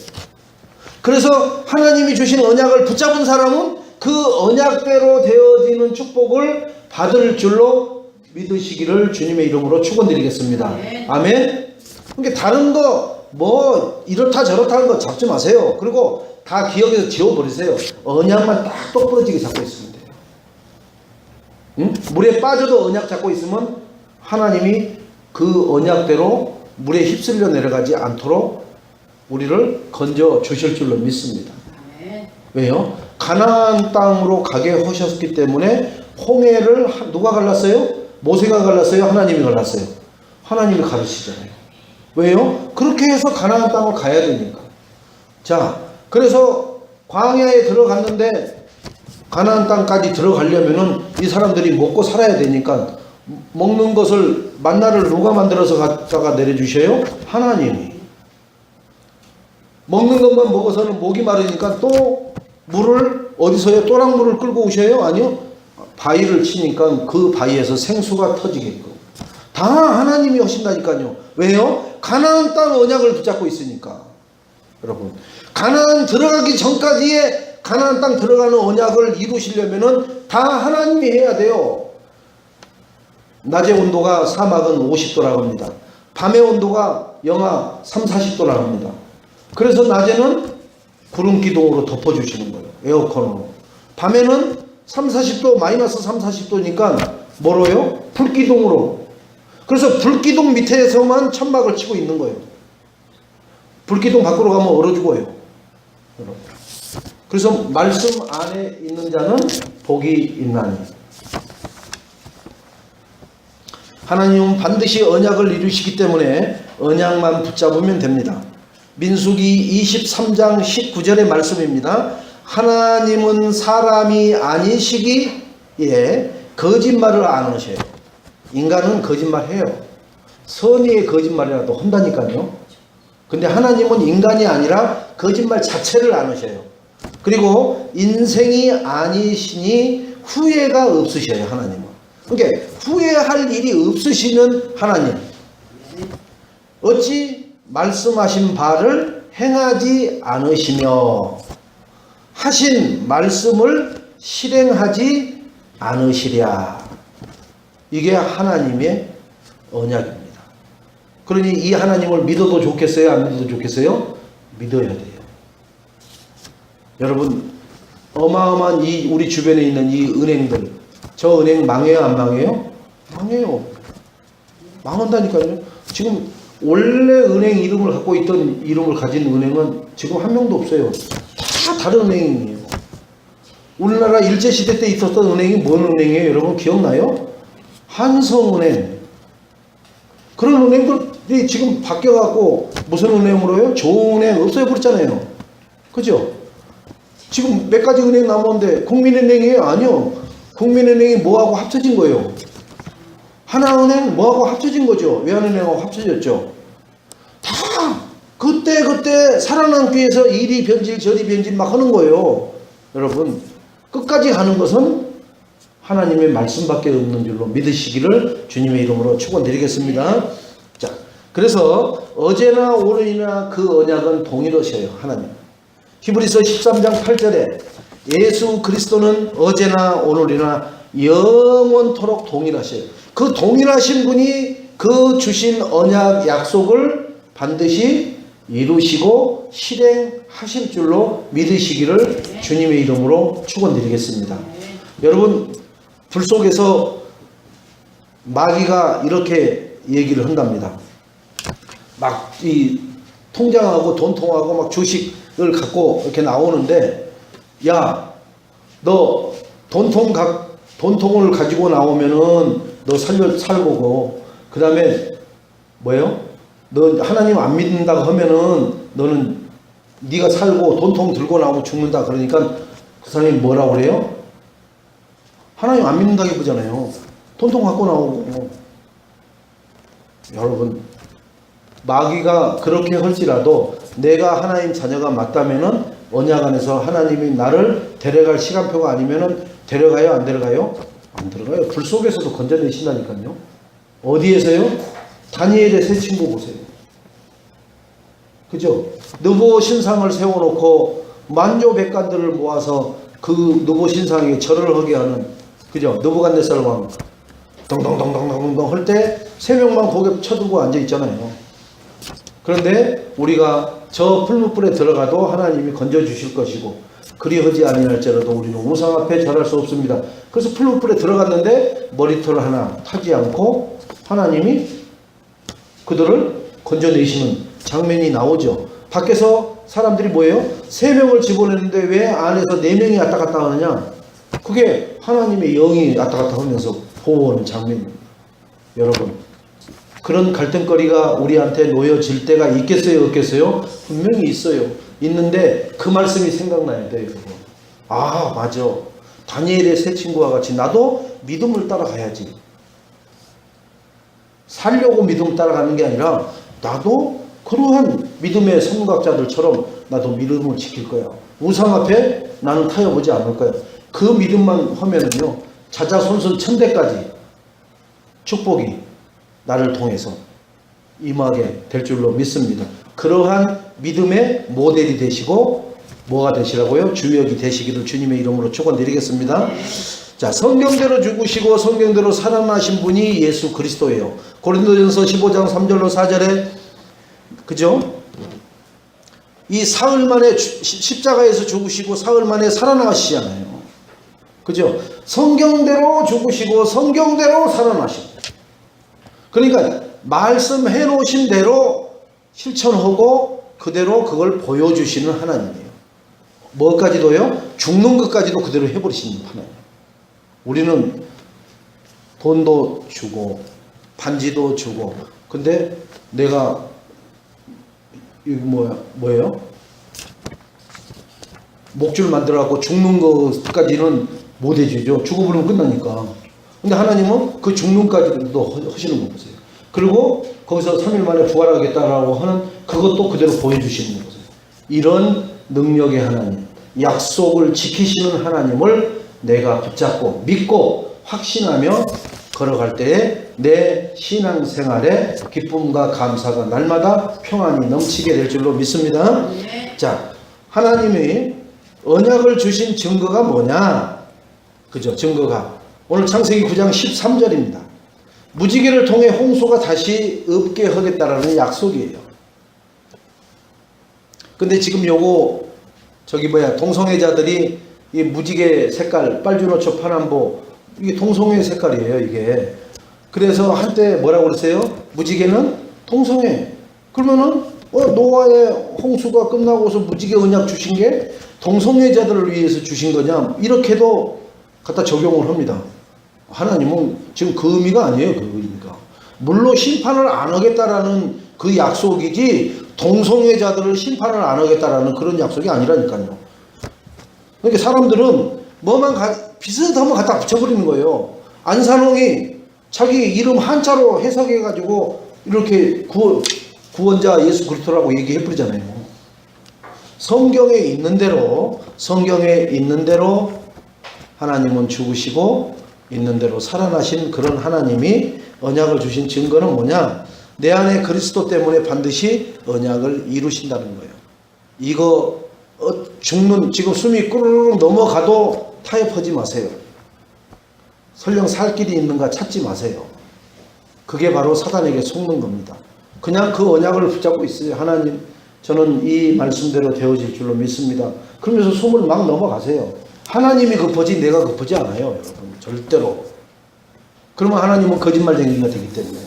그래서 하나님이 주신 언약을 붙잡은 사람은 그 언약대로 되어지는 축복을 받을 줄로 믿으시기를 주님의 이름으로 축원드리겠습니다. 아멘. 그러니까 다른 거 뭐 이렇다 저렇다 하는 거 잡지 마세요. 그리고 다 기억에서 지워버리세요. 언약만 딱 똑부러지게 잡고 있으면 돼요. 응? 물에 빠져도 언약 잡고 있으면 하나님이 그 언약대로 물에 휩쓸려 내려가지 않도록 우리를 건져 주실 줄로 믿습니다. 왜요? 가나안 땅으로 가게 하셨기 때문에 홍해를 누가 갈랐어요? 모세가 갈랐어요? 하나님이 갈랐어요? 하나님이 가르치잖아요. 왜요? 그렇게 해서 가나안 땅을 가야 되니까. 자, 그래서 광야에 들어갔는데 가나안 땅까지 들어가려면은 이 사람들이 먹고 살아야 되니까 먹는 것을 만나를 누가 만들어서 갖다가 내려주셔요? 하나님이. 먹는 것만 먹어서는 목이 마르니까 또 물을 어디서요? 또랑물을 끌고 오셔요? 아니요. 바위를 치니까 그 바위에서 생수가 터지게끔. 다 하나님이 하신다니까요. 왜요? 가나안 땅 언약을 붙잡고 있으니까. 여러분, 가나안 들어가기 전까지의 가나안 땅 들어가는 언약을 이루시려면은 다 하나님이 해야 돼요. 낮의 온도가 사막은 50도라고 합니다. 밤의 온도가 영하 3, 40도라고 합니다. 그래서 낮에는 구름 기둥으로 덮어주시는 거예요. 에어컨으로. 밤에는 3, 40도, 마이너스 3, 40도니까 뭐로요? 불기둥으로. 그래서 불기둥 밑에서만 천막을 치고 있는 거예요. 불기둥 밖으로 가면 얼어 죽어요. 그래서 말씀 안에 있는 자는 복이 있나니. 하나님은 반드시 언약을 이루시기 때문에 언약만 붙잡으면 됩니다. 민수기 23장 19절의 말씀입니다. 하나님은 사람이 아니시기에 거짓말을 안 하셔요. 인간은 거짓말해요. 선의의 거짓말이라도 한다니까요. 근데 하나님은 인간이 아니라 거짓말 자체를 안 하셔요. 그리고 인생이 아니시니 후회가 없으셔요. 하나님은. 그러니까 후회할 일이 없으시는 하나님. 어찌 말씀하신 바를 행하지 않으시며 하신 말씀을 실행하지 않으시랴. 이게 하나님의 언약입니다. 그러니 이 하나님을 믿어도 좋겠어요? 안 믿어도 좋겠어요? 믿어야 돼요. 여러분, 어마어마한 이 우리 주변에 있는 이 은행들, 저 은행 망해요? 안 망해요? 망해요. 망한다니까요. 지금 원래 은행 이름을 갖고 있던 이름을 가진 은행은 지금 한 명도 없어요. 다 다른 은행이에요. 우리나라 일제시대 때 있었던 은행이 뭔 은행이에요? 여러분 기억나요? 한성은행. 그런 은행들이 지금 바뀌어갖고 무슨 은행으로요? 좋은 은행 없어져버렸잖아요. 그죠? 지금 몇 가지 은행 남았는데 국민은행이에요? 아니요. 국민은행이 뭐하고 합쳐진 거예요? 하나은행 뭐하고 합쳐진 거죠? 외환은행하고 합쳐졌죠? 다 그때 살아남기 위해서 이리 변질 저리 변질 막 하는 거예요. 여러분, 끝까지 가는 것은 하나님의 말씀밖에 없는 줄로 믿으시기를 주님의 이름으로 축원드리겠습니다. 자, 그래서 어제나 오늘이나 그 언약은 동일하셔요. 하나님. 히브리서 13장 8절에 예수 그리스도는 어제나 오늘이나 영원토록 동일하셔요. 그 동일하신 분이 그 주신 언약 약속을 반드시 이루시고 실행하실 줄로 믿으시기를 주님의 이름으로 축원드리겠습니다. 여러분, 불 속에서 마귀가 이렇게 얘기를 한답니다. 막 이 통장하고 돈통하고 막 주식을 갖고 이렇게 나오는데, 야, 너 돈통을 가지고 나오면은 너 살고고, 그 다음에 뭐예요? 너 하나님 안 믿는다고 하면은 너는 네가 살고 돈통 들고 나오면 죽는다. 그러니까 그 사람이 뭐라고 그래요? 하나님 안 믿는다고 해보잖아요. 돈통 갖고 나오고. 여러분, 마귀가 그렇게 할지라도 내가 하나님 자녀가 맞다면은 언약 안에서 하나님이 나를 데려갈 시간표가 아니면은 데려가요? 안 데려가요? 안 들어가요. 불 속에서도 건져내신다니까요. 어디에서요? 다니엘의 세 친구 보세요. 그죠? 느보 신상을 세워놓고 만조백관들을 모아서 그 느보 신상에 절을 하게 하는, 그죠? 느부갓네살 왕 동동동동동동 할 때 세 명만 고개 쳐들고 앉아 있잖아요. 그런데 우리가 저 풀무불에 들어가도 하나님이 건져 주실 것이고 그리하지 아니할지라도 우리는 우상 앞에 절할 수 없습니다. 그래서 풀무불에 들어갔는데 머리털 하나 타지 않고 하나님이 그들을 건져내시는 장면이 나오죠. 밖에서 사람들이 뭐예요? 3명을 집어내는데 왜 안에서 4명이 왔다 갔다 하느냐? 그게 하나님의 영이 왔다 갔다 하면서 보호하는 장면입니다. 여러분, 그런 갈등거리가 우리한테 놓여질 때가 있겠어요? 없겠어요? 분명히 있어요. 있는데 그 말씀이 생각나야 돼요. 아, 맞아. 다니엘의 세 친구와 같이 나도 믿음을 따라가야지. 살려고 믿음 따라가는 게 아니라 나도 그러한 믿음의 선각자들처럼 나도 믿음을 지킬 거야. 우상 앞에 나는 타협하지 않을 거야. 그 믿음만 하면은요, 자자손손 천대까지 축복이 나를 통해서 임하게 될 줄로 믿습니다. 그러한 믿음의 모델이 되시고 뭐가 되시라고요? 주역이 되시기를 주님의 이름으로 축원드리겠습니다. 자, 성경대로 죽으시고 성경대로 살아나신 분이 예수 그리스도예요. 고린도전서 15장 3절로 4절에 그죠? 이 사흘 만에 십자가에서 죽으시고 사흘 만에 살아나시잖아요. 그죠? 성경대로 죽으시고 성경대로 살아나시고, 그러니까 말씀해 놓으신 대로 실천하고 그대로 그걸 보여주시는 하나님이에요. 뭐까지도요? 죽는 것까지도 그대로 해버리시는 하나님. 우리는 돈도 주고 반지도 주고, 근데 내가 이거 뭐예요? 목줄 만들어 갖고 죽는 것까지는 못 해주죠. 죽어버리면 끝나니까. 근데 하나님은 그 죽는까지도 하시는 거 보세요. 그리고 거기서 3일 만에 부활하겠다라고 하는 그것도 그대로 보여주시는 거 보세요. 이런 능력의 하나님, 약속을 지키시는 하나님을 내가 붙잡고 믿고 확신하며 걸어갈 때에 내 신앙생활에 기쁨과 감사가 날마다 평안이 넘치게 될 줄로 믿습니다. 자, 하나님이 언약을 주신 증거가 뭐냐? 그죠? 증거가 오늘 창세기 9장 13절입니다. 무지개를 통해 홍수가 다시 없게 하겠다라는 약속이에요. 근데 지금 요거 동성애자들이 이 무지개 색깔 빨주노초 파남보 이게 동성애 색깔이에요, 이게. 그래서 한때 뭐라고 그랬어요? 무지개는 동성애. 그러면은 노아의 홍수가 끝나고서 무지개 언약 주신 게 동성애자들을 위해서 주신 거냐? 이렇게도 갖다 적용을 합니다. 하나님은 지금 그 의미가 아니에요, 그 의미가. 물론 심판을 안 하겠다라는 그 약속이지 동성애자들을 심판을 안 하겠다라는 그런 약속이 아니라니까요. 그러니까 사람들은 비슷하면 갖다 붙여버리는 거예요. 안산홍이 자기 이름 한자로 해석해가지고 이렇게 구원자 예수 그리스도라고 얘기해버리잖아요. 성경에 있는 대로 하나님은 죽으시고 있는 대로 살아나신 그런 하나님이 언약을 주신 증거는 뭐냐? 내 안에 그리스도 때문에 반드시 언약을 이루신다는 거예요. 이거 지금 숨이 꾸르륵 넘어가도 타협하지 마세요. 설령 살 길이 있는가 찾지 마세요. 그게 바로 사단에게 속는 겁니다. 그냥 그 언약을 붙잡고 있어요. 하나님, 저는 이 말씀대로 되어질 줄로 믿습니다. 그러면서 숨을 막 넘어가세요. 하나님이 급하지 내가 급하지 않아요, 여러분. 절대로. 그러면 하나님은 거짓말쟁이가 되기 때문에.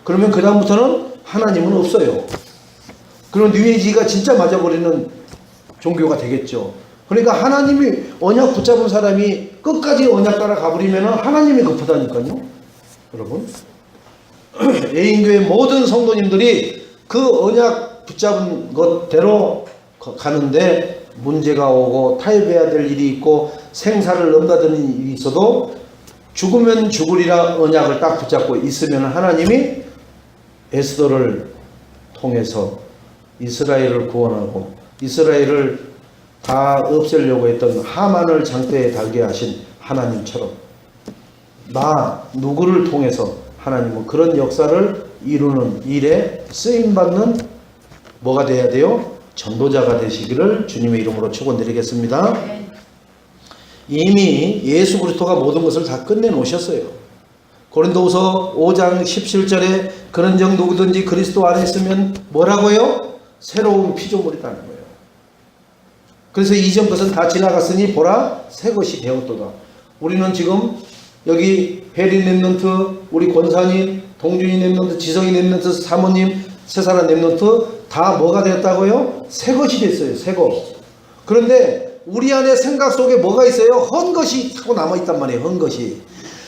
그러면 그 다음부터는 하나님은 없어요. 그럼 뉴에이지가 진짜 맞아버리는 종교가 되겠죠. 그러니까 하나님이 언약 붙잡은 사람이 끝까지 언약 따라 가버리면 하나님이 급하다니까요. 여러분, 애인교회 모든 성도님들이 그 언약 붙잡은 것대로 가는데 문제가 오고 타협해야 될 일이 있고 생사를 넘나드는 일이 있어도 죽으면 죽으리라 언약을 딱 붙잡고 있으면 하나님이 에스더를 통해서 이스라엘을 구원하고 이스라엘을 다 없애려고 했던 하만을 장대에 달게 하신 하나님처럼 나 누구를 통해서 하나님은 그런 역사를 이루는 일에 쓰임받는 뭐가 돼야 돼요? 전도자가 되시기를 주님의 이름으로 축원드리겠습니다. 이미 예수 그리스도가 모든 것을 다 끝내놓으셨어요. 고린도후서 5장 17절에 그런즉 누구든지 그리스도 안에 있으면 뭐라고요? 새로운 피조물이라는 거예요. 그래서 이전 것은 다 지나갔으니 보라 새 것이 되었도다. 우리는 지금 여기 해리 랩런트, 우리 권사님, 동준이 랩런트, 지성이 랩런트, 사모님, 세사라 랩런트 다 뭐가 되었다고요? 새 것이 됐어요. 새 것. 그런데 우리 안에 생각 속에 뭐가 있어요? 헌 것이 타고 남아있단 말이에요. 헌 것이.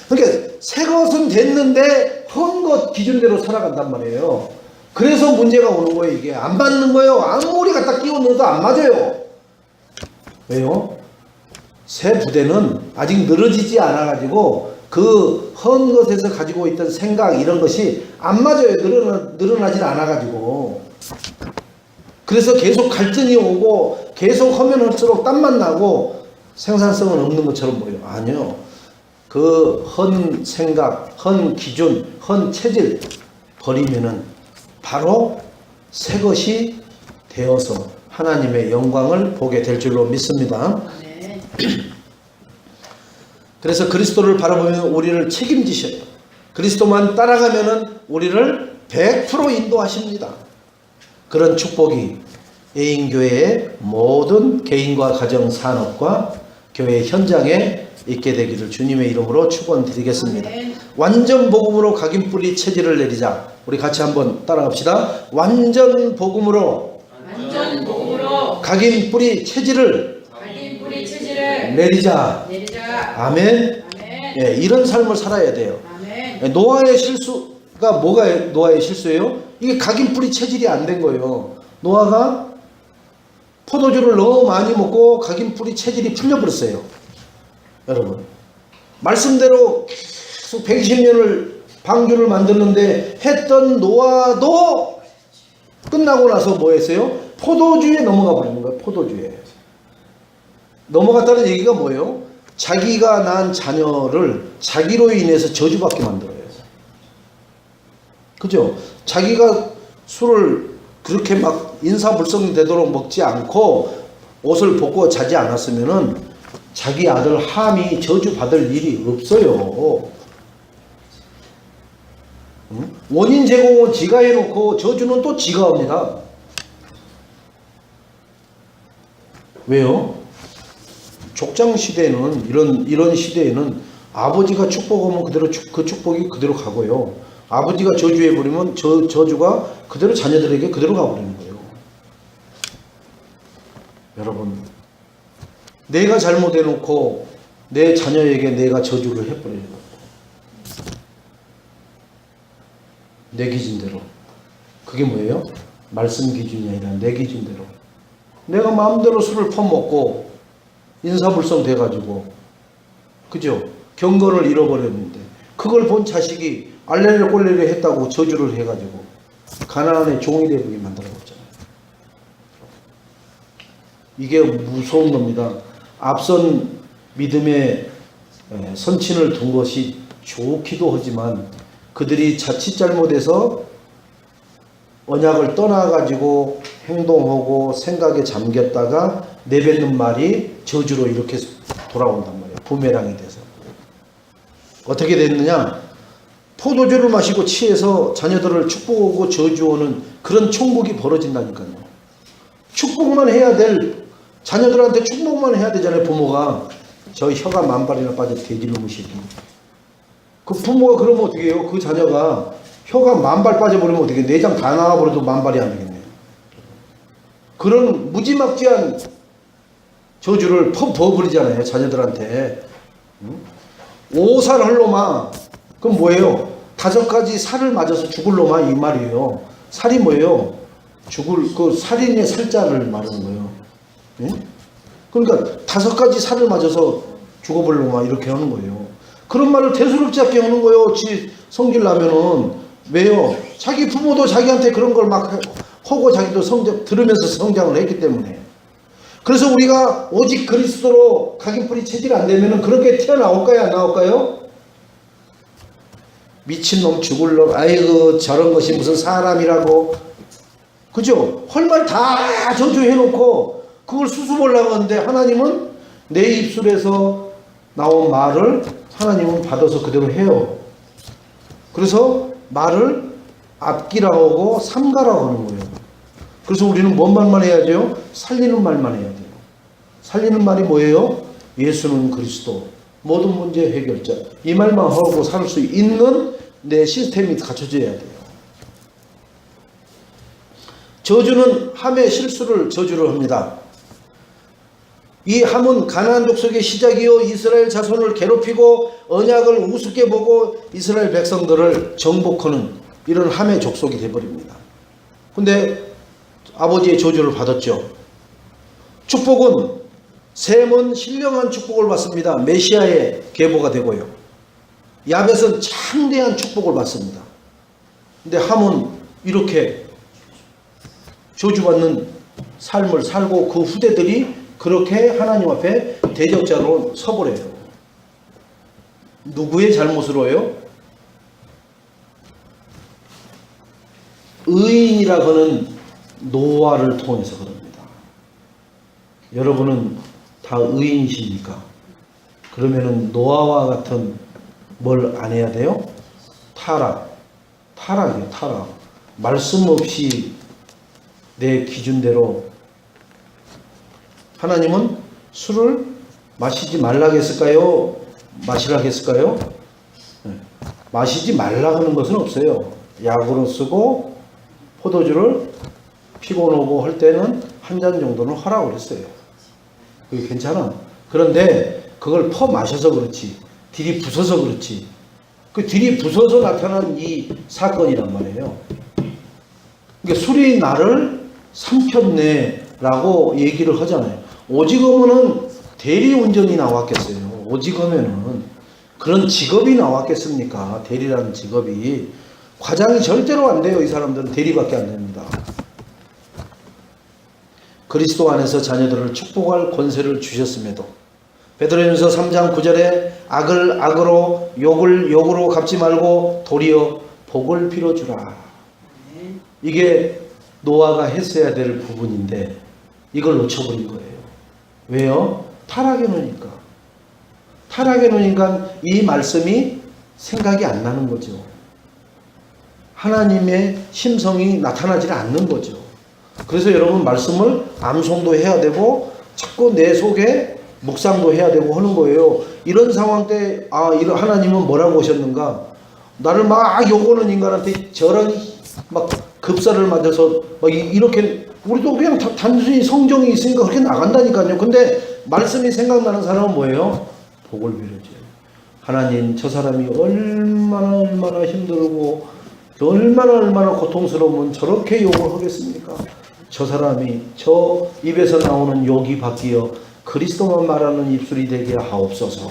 그러니까 새 것은 됐는데 헌 것 기준대로 살아간단 말이에요. 그래서 문제가 오는 거예요. 이게 안 맞는 거예요. 아무리 갖다 끼워 넣어도 안 맞아요. 왜요? 새 부대는 아직 늘어지지 않아 가지고 그 헌 것에서 가지고 있던 생각 이런 것이 안 맞아요. 늘어나질 않아 가지고. 그래서 계속 갈등이 오고 계속 하면 할수록 땀만 나고 생산성은 없는 것처럼 보여요. 아니요. 그 헌 생각, 헌 기준, 헌 체질 버리면은 바로 새 것이 되어서 하나님의 영광을 보게 될 줄로 믿습니다. 그래서 그리스도를 바라보면 우리를 책임지셔요. 그리스도만 따라가면은 우리를 100% 인도하십니다. 그런 축복이 애인교회의 모든 개인과 가정 산업과 교회 현장에 있게 되기를 주님의 이름으로 축원드리겠습니다. 완전 복음으로 각인 뿌리 체질을 내리자. 우리 같이 한번 따라갑시다. 완전 복음으로 각인 뿌리 체질을 내리자. 아멘. 예, 이런 삶을 살아야 돼요. 예, 노아의 실수가 뭐가 노아의 실수예요? 이게 각인 뿌리 체질이 안 된 거예요. 노아가 포도주를 너무 많이 먹고 각인 뿌리 체질이 풀려버렸어요. 여러분, 말씀대로 계속 120년을 방주를 만들는데 했던 노아도 끝나고 나서 뭐 했어요? 포도주에 넘어가 버리는 거예요. 포도주에 넘어갔다는 얘기가 뭐예요? 자기가 낳은 자녀를 자기로 인해서 저주받게 만들어요. 그죠? 자기가 술을 그렇게 막 인사불성이 되도록 먹지 않고 옷을 벗고 자지 않았으면은 자기 아들 함이 저주받을 일이 없어요. 응? 원인 제공은 지가 해놓고 저주는 또 지가 합니다. 왜요? 족장 시대는 이런 시대에는 아버지가 축복하면 그대로 그 축복이 그대로 가고요. 아버지가 저주해 버리면 저주가 그대로 자녀들에게 그대로 가버리는 거예요. 여러분, 내가 잘못해 놓고 내 자녀에게 내가 저주를 해버려요. 내 기준대로. 그게 뭐예요? 말씀 기준이 아니라 내 기준대로. 내가 마음대로 술을 퍼먹고 인사불성 돼가지고, 그죠? 경건을 잃어버렸는데 그걸 본 자식이 알레르 꼴레르 했다고 저주를 해가지고 가나안의 종이 되게 만들어버렸잖아요. 이게 무서운 겁니다. 앞선 믿음의 선친을 둔 것이 좋기도 하지만 그들이 자칫 잘못해서 언약을 떠나가지고 행동하고 생각에 잠겼다가 내뱉는 말이 저주로 이렇게 돌아온단 말이에요. 부메랑이 돼서. 어떻게 됐느냐? 포도주를 마시고 취해서 자녀들을 축복하고 저주하는 그런 총국이 벌어진다니까요. 축복만 해야 될, 자녀들한테 축복만 해야 되잖아요. 부모가. 저 혀가 만발이나 빠져 돼지놈의 새끼. 그 부모가 그러면 어떻게 해요? 그 자녀가 혀가 만발 빠져버리면 어떻게 해요? 내장 다 나와버려도 만발이 안 되겠네요. 그런 무지막지한 저주를 퍼부어버리잖아요. 자녀들한테. 오살 헐로마. 그럼 뭐예요? 5가지 살을 맞아서 죽을 놈아 이 말이에요. 살이 뭐예요? 죽을 그 살인의 살자를 말하는 거예요. 예? 그러니까 5가지 살을 맞아서 죽어버릴 놈아 이렇게 하는 거예요. 그런 말을 대수롭지 않게 하는 거예요. 성질나면은. 왜요? 자기 부모도 자기한테 그런 걸 막 하고 자기도 들으면서 성장을 했기 때문에. 그래서 우리가 오직 그리스도로 각인뿌리 체질이 안 되면은 그렇게 튀어나올까요? 안 나올까요? 미친놈 죽을놈 아이고 저런 것이 무슨 사람이라고 그죠? 할 말 다 저주해놓고 그걸 수습하려고 하는데 하나님은 내 입술에서 나온 말을 하나님은 받아서 그대로 해요. 그래서 말을 아끼라고 하고 삼가라고 하는 거예요. 그래서 우리는 뭔 말만 해야 돼요? 살리는 말만 해야 돼요. 살리는 말이 뭐예요? 예수는 그리스도 모든 문제 해결자 이 말만 하고 살 수 있는 내 시스템이 갖춰져야 돼요. 저주는 함의 실수를 저주를 합니다. 이 함은 가나안 족속의 시작이요 이스라엘 자손을 괴롭히고 언약을 우습게 보고 이스라엘 백성들을 정복하는 이런 함의 족속이 되어버립니다. 근데 아버지의 저주를 받았죠. 축복은 셈은 신령한 축복을 받습니다. 메시아의 계보가 되고요. 야벳은 창대한 축복을 받습니다. 근데 함은 이렇게 저주받는 삶을 살고 그 후대들이 그렇게 하나님 앞에 대적자로 서버려요. 누구의 잘못으로요? 의인이라고 하는 노아를 통해서 그럽니다. 여러분은 다 의인이십니까? 그러면은 노아와 같은 뭘 안 해야 돼요? 타락이에요. 타락. 말씀 없이 내 기준대로 하나님은 술을 마시지 말라고 했을까요? 마시라고 했을까요? 마시지 말라고 하는 것은 없어요. 약으로 쓰고 포도주를 피곤하고 할 때는 한 잔 정도는 하라고 그랬어요. 그게 괜찮아. 그런데 그걸 퍼 마셔서 그렇지 딜이 부서서 그렇지 그 딜이 부서서 나타난 이 사건이란 말이에요. 그러니까 술이 나를 삼켰네 라고 얘기를 하잖아요. 오직하면은 대리운전이 나왔겠어요. 오직하면은 그런 직업이 나왔겠습니까? 대리라는 직업이. 과장이 절대로 안 돼요. 이 사람들은 대리밖에 안 됩니다. 그리스도 안에서 자녀들을 축복할 권세를 주셨음에도 베드로전서 3장 9절에 악을 악으로 욕을 욕으로 갚지 말고 도리어 복을 빌어주라. 이게 노아가 했어야 될 부분인데 이걸 놓쳐버린 거예요. 왜요? 타락해 놓으니까. 타락해 놓으니까 이 말씀이 생각이 안 나는 거죠. 하나님의 심성이 나타나지 않는 거죠. 그래서 여러분 말씀을 암송도 해야 되고 자꾸 내 속에 묵상도 해야 되고 하는 거예요. 이런 상황 때 이런 하나님은 뭐라고 하셨는가? 나를 막 욕하는 인간한테 저런 막 급사를 맞아서 막 이렇게 우리도 그냥 단순히 성정이 있으니까 그렇게 나간다니까요. 근데 말씀이 생각나는 사람은 뭐예요? 복을 빌어줘요. 하나님 저 사람이 얼마나 힘들고 얼마나 고통스러우면 저렇게 욕을 하겠습니까? 저 사람이 저 입에서 나오는 욕이 바뀌어 그리스도만 말하는 입술이 되게 하옵소서.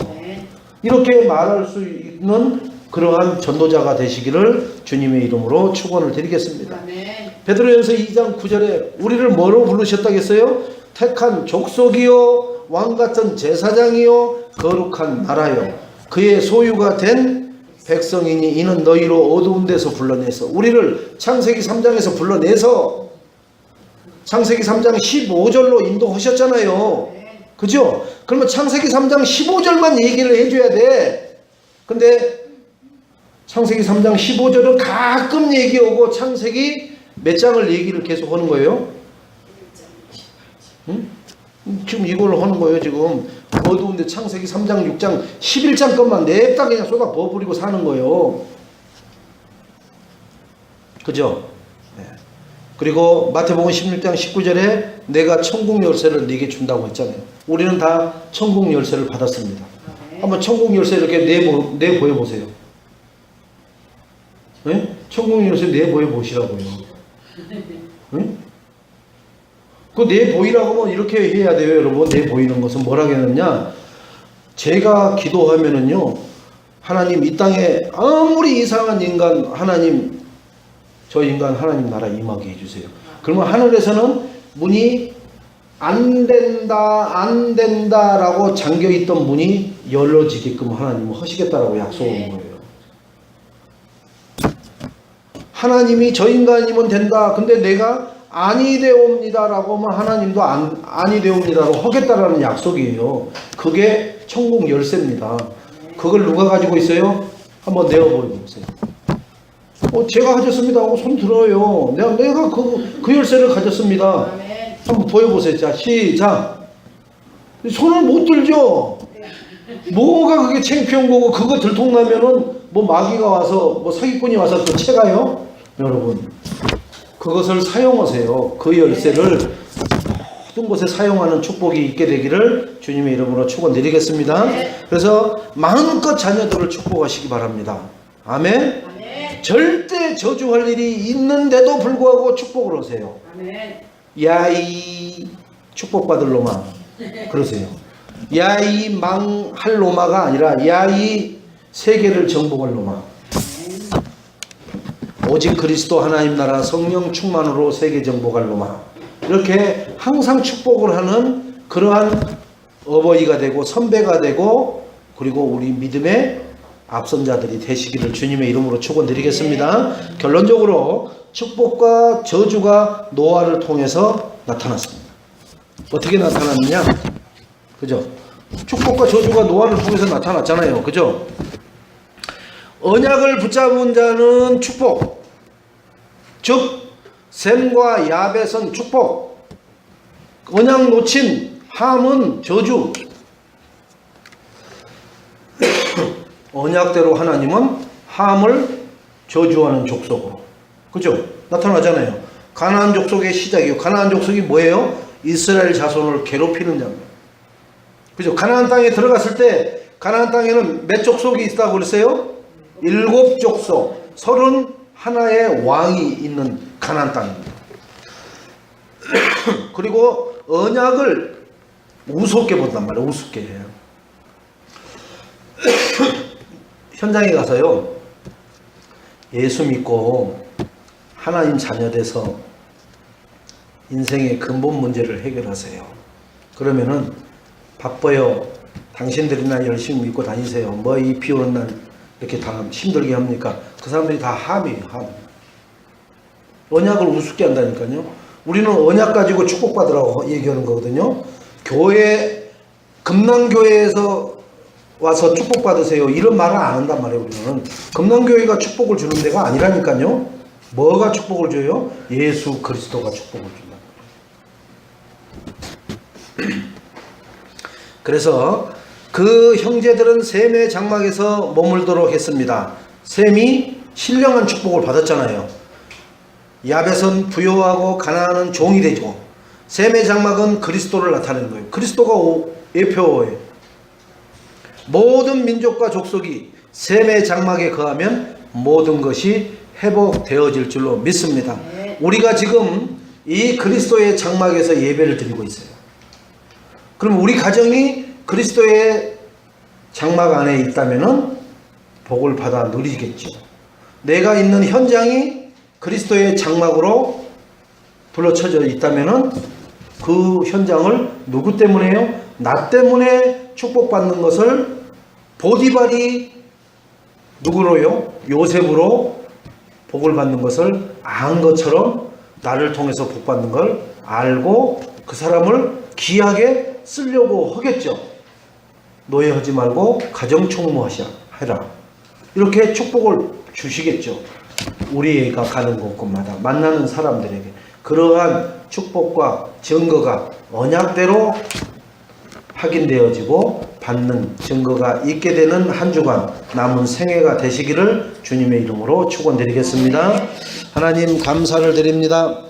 이렇게 말할 수 있는 그러한 전도자가 되시기를 주님의 이름으로 축원을 드리겠습니다. 베드로전서 2장 9절에 우리를 뭐로 부르셨다겠어요? 택한 족속이요 왕같은 제사장이요 거룩한 나라요 그의 소유가 된 백성이니 이는 너희로 어두운 데서 불러내서 우리를 창세기 3장에서 불러내서 창세기 3장 15절로 인도하셨잖아요. 그죠? 그러면 창세기 3장 15절만 얘기를 해줘야 돼. 근데 창세기 3장 15절은 가끔 얘기하고 창세기 몇 장을 얘기를 계속 하는 거예요? 응? 지금 이걸로 하는 거예요. 지금 어두운데 창세기 3장 6장 11장 것만 냅다 그냥 쏟아 부어버리고 사는 거예요. 그죠? 네. 그리고 마태복음 16장 19절에 내가 천국 열쇠를 네게 준다고 했잖아요. 우리는 다 천국 열쇠를 받았습니다. 한번 천국 열쇠 이렇게 내보여 보세요. 네? 천국 열쇠 내보여 보시라고요. 네? 그 내보이라고 하면 이렇게 해야 돼요. 여러분 내보이는 것은 뭐라고 했느냐, 제가 기도하면은요 하나님 이 땅에 아무리 이상한 인간 하나님 저 인간 하나님 나라 임하게 해주세요. 그러면 하늘에서는 문이 안 된다 라고 잠겨있던 문이 열려지게끔 하나님은 하시겠다라고 약속한 거예요. 하나님이 저 인간이면 된다. 근데 내가 아니 되옵니다라고 하면 하나님도 아니 되옵니다라고 하겠다라는 약속이에요. 그게 천국 열쇠입니다. 그걸 누가 가지고 있어요? 한번 내어보세요. 제가 가졌습니다 하고 손 들어요. 내가 그 열쇠를 가졌습니다. 한번 보여보세요. 자, 시작. 손을 못 들죠? 뭐가 그게 창피한 거고, 그거 들통나면은 뭐 마귀가 와서, 뭐 사기꾼이 와서 또 채가요? 여러분, 그것을 사용하세요. 그 열쇠를 모든 곳에 사용하는 축복이 있게 되기를 주님의 이름으로 축원드리겠습니다. 그래서 마음껏 자녀들을 축복하시기 바랍니다. 아멘. 절대 저주할 일이 있는데도 불구하고 축복을 하세요. 야이 축복받을 놈아, 그러세요. 야이 망할 놈아가 아니라 야이 세계를 정복할 놈아. 오직 그리스도 하나님 나라 성령 충만으로 세계 정복할 놈아. 이렇게 항상 축복을 하는 그러한 어버이가 되고 선배가 되고, 그리고 우리 믿음의 앞선 자들이 되시기를 주님의 이름으로 축원드리겠습니다. 결론적으로 축복과 저주가 노아를 통해서 나타났습니다. 어떻게 나타났느냐? 그죠? 축복과 저주가 노아를 통해서 나타났잖아요. 그죠? 언약을 붙잡은 자는 축복, 즉 셈과 야벳은 축복, 언약 놓친 함은 저주. 언약대로 하나님은 함을 저주하는 족속으로, 그죠? 나타나잖아요. 가나안 족속의 시작이요. 가나안 족속이 뭐예요? 이스라엘 자손을 괴롭히는 자입니다. 그죠? 가나안 땅에 들어갔을 때 가나안 땅에는 몇 족속이 있다고 그랬어요? 7족속, 31의 왕이 있는 가나안 땅입니다. 그리고 언약을 우습게 본단 말이에요. 우습게 해요. 현장에 가서요, 예수 믿고 하나님 자녀 돼서 인생의 근본 문제를 해결하세요. 그러면은 바빠요. 당신들이나 열심히 믿고 다니세요. 뭐 이 비 오는 날 이렇게 다 힘들게 합니까? 그 사람들이 다 함이에요. 함. 언약을 우습게 한다니까요. 우리는 언약 가지고 축복받으라고 얘기하는 거거든요. 교회, 금남교회에서 와서 축복받으세요, 이런 말을 안 한단 말이에요. 우리는 금남교회가 축복을 주는 데가 아니라니까요. 뭐가 축복을 줘요? 예수 그리스도가 축복을 준다. 그래서 그 형제들은 셈의 장막에서 머물도록 했습니다. 셈이 신령한 축복을 받았잖아요. 야벳은 부요하고 가나안은 종이 되죠. 셈의 장막은 그리스도를 나타내는 거예요. 그리스도가 예표예요. 모든 민족과 족속이 셈의 장막에 거하면 모든 것이 회복되어질 줄로 믿습니다. 우리가 지금 이 그리스도의 장막에서 예배를 드리고 있어요. 그럼 우리 가정이 그리스도의 장막 안에 있다면은 복을 받아 누리겠죠. 내가 있는 현장이 그리스도의 장막으로 둘러쳐져 있다면은 그 현장을 누구 때문에요? 나 때문에 축복받는 것을 보디발이 누구로요? 요셉으로 복을 받는 것을 안 것처럼 나를 통해서 복 받는 걸 알고 그 사람을 귀하게 쓰려고 하겠죠. 노예하지 말고 가정총무하라. 이렇게 축복을 주시겠죠. 우리가 가는 곳곳마다 만나는 사람들에게 그러한 축복과 증거가 언약대로 확인되어지고 받는 증거가 있게 되는 한 주간 남은 생애가 되시기를 주님의 이름으로 축원드리겠습니다. 하나님 감사를 드립니다.